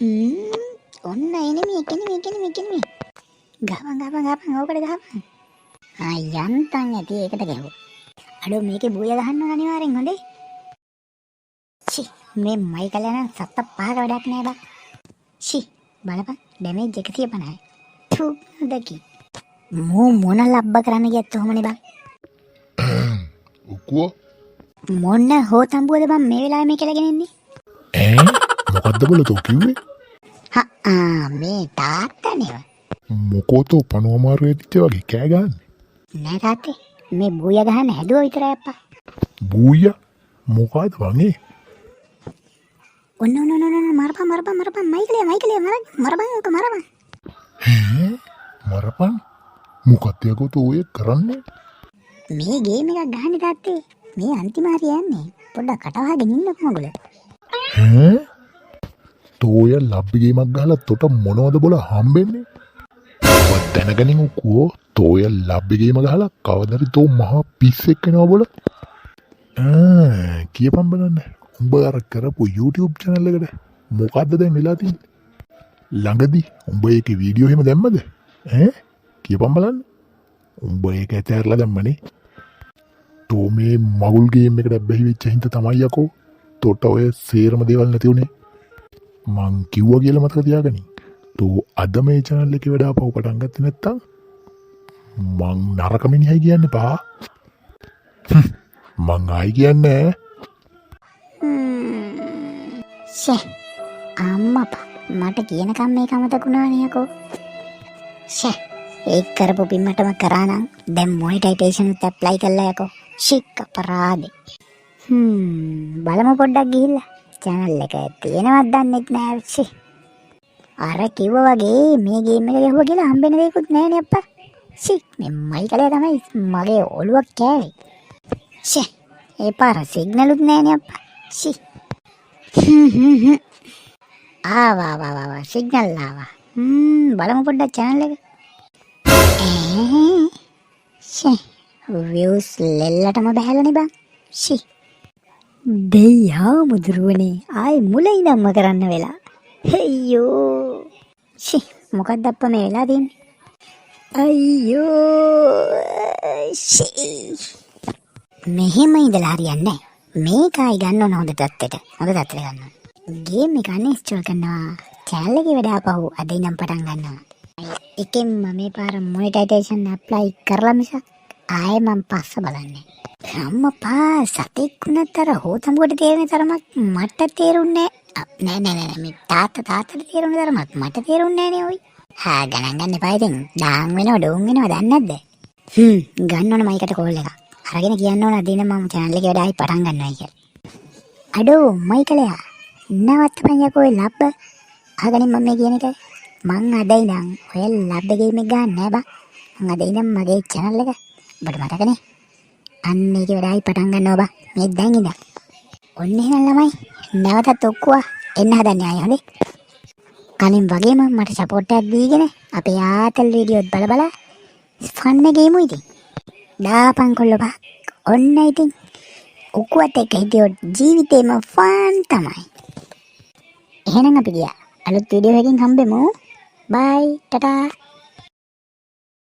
ඔන්න එනේ මේකනේ. ගහපන් ඕකට ගහපන්. යන්තම් ඇති ඒකට ගැහුවා. අඩෝ මේකේ බූය ගහන්න ඕන අනිවාර්යෙන් හොඳේ. මේ මයිකල් යන සත්ත පහක වැඩක් නෑ බා. බලපන් ඩැමේජ් 150යි. තු දකි. මොන ලබ්බ කරන්න ගියත් ඔහමනේ බං. ඔක්කො මොන හොතම්බුවද බං මේ වෙලාවේ මේ කියලා ගෙනෙන්නේ? මොකද්ද බලතෝ කිව්වේ? මේ තාත්තනේ. මොකෝතෝ පනෝමාරු වෙච්ච වගේ කෑ ගන්න. නෑ තාත්තේ මේ බූය ගහන්න හැදුවා විතරයි අප්පා. බූය මොකද වගේ? ඔන්න මරපන් මයිකලේ මරපන්. මරපන් මොකක්ද යකෝ ඔය කරන්නේ? මේ ගේම් එකක් ගහන්නේ තාත්තේ. මේ අන්තිම හරිය යන්නේ. පොඩ්ඩක් කටවහගෙන ඉන්නකො මගුල. තෝය ලබ්බි ගේමක් ගහලා තොට මොනවද බොල හම්බෙන්නේ? ඔබ දැනගනින් උකෝ තෝය ලබ්බි ගේම ගහලා කවදරි තෝ මහා පිස්සෙක් වෙනවා බොල. කියපන් බලන්න. උඹ අර කරපු YouTube channel එකට මොකද්ද දැන් වෙලා තියෙන්නේ? ළඟදී උඹ ඒකේ වීඩියෝ එහෙම දැම්මද? කියපන් බලන්න. උඹ ඒක ඇතැරලා දැම්මනේ. තෝ මේ මගුල් ගේම් එකට බැහි වෙච්ච හින්දා තමයි යකෝ තොට ඔය සේරම දේවල් නැති උනේ. මං කිව්වා කියලා මතක තියාගනින්. තෝ අද මේ channel එකේ වැඩ ආපහු පටන් ගත්තේ නැත්තම් මං නරක මිනිහයි කියන්නේ පා. මං ආයි කියන්නේ අම්මපා මට කියනකම් මේක අමතකුණානේ යකෝ. ඒක කරපු පිම්මටම කරා නම් දැන් මොනිටයිසේෂන් උත් ඇප්ලයි කළා යකෝ. අපරාධේ. බලමු පොඩ්ඩක් ගිහිල්ලා. channel එක තියෙනවද දන්නෙත් නෑ. අර කිව්වා වගේ මේ ගේම් එක ගහුවා කියලා හම්බෙන දෙයක්වත් නෑනේ අප්පා. මේ මයිකලේ තමයි මගේ ඔළුව කෑවේ. ඒ පාර සිග්නලුත් නෑනේ අප්පා. ආවා සිග්නල් ආවා. බලමු පොඩ්ඩක් channel එක. views ලෙල්ලටම බහැලානේ බං. දෙයියා මුදුරුවනේ ආයි මුල ඉඳන්ම කරන්න වෙලා. අයියෝ. මොකක්ද අප්පා මේ වෙලා තියෙන්නේ? අයියෝ. මෙහෙම ඉඳලා හරියන්නේ නැහැ. මේකයි ගන්න ඕන හොඳ තත්ත්වෙට. හොඳ තත්ත්වෙට ගන්න ඕන. ගේම් එක අන්ඉන්ස්ටෝල් කරනවා. channel එකේ වැඩ ආපහු අද ඉඳන් පටන් ගන්නවා. එකෙන්ම මේ පාර මොනිටයිසේෂන් ඇප්ලයි කරලා මිසක් ආයෙ මම පස්ස බලන්නේ. අම්මපා සතෙක් වුණත් අර හොතම්බුවට තේරෙන තරමක් මට තේරුන්නේ නෑ. මේ තාත්තට තේරුණ තරමක් මට තේරුන්නේ නෑනේ ඔයි. ගණන් ගන්න එපා ඉතින්. ඩාන් වෙනව ඩෝන් වෙනව දන්නේ නැද්ද? ගන්න ඕන මයිකට කෝල් එකක්. අරගෙන කියන්න ඕන අද ඉන්න මම channel එකේ වැඩ ආයි පටන් ගන්නවා කියලා. අඩෝ මයිකලයා නවත්තපන් යකෝ ලබ්බ. අහගනින් මම මේ කියන එක. මං අද ඉඳන් ඔය ලබ්බ ගේම් එක ගන්න නෑ බං. මං අද ඉඳන් මගේ channel එක ඔබට මතකනේ. අන්න ඒකේ වැඩ ආයි පටන් ගන්නවා බං. මේ දැන් ඉඳන්. ඔන්න එහෙනම් ළමයි නැවතත් ඔක්කොම එන්න හදන්නේ ආයෙ හොඳේ. කලින් වගේම මට සපෝට් එකක් දීගෙන අපේ ආතල් වීඩියෝත් බල ෆන් එකේ ගේමු ඉතින්. දාපන් කොල්ලපා. ඔන්න ඉතින් ඔක්කොත් එක්ක හිටියොත් ජීවිතේම ෆන් තමයි. එහෙනම් අපි ගියා. අලුත් වීඩියෝ එකකින් හම්බෙමු. බයි ටටා.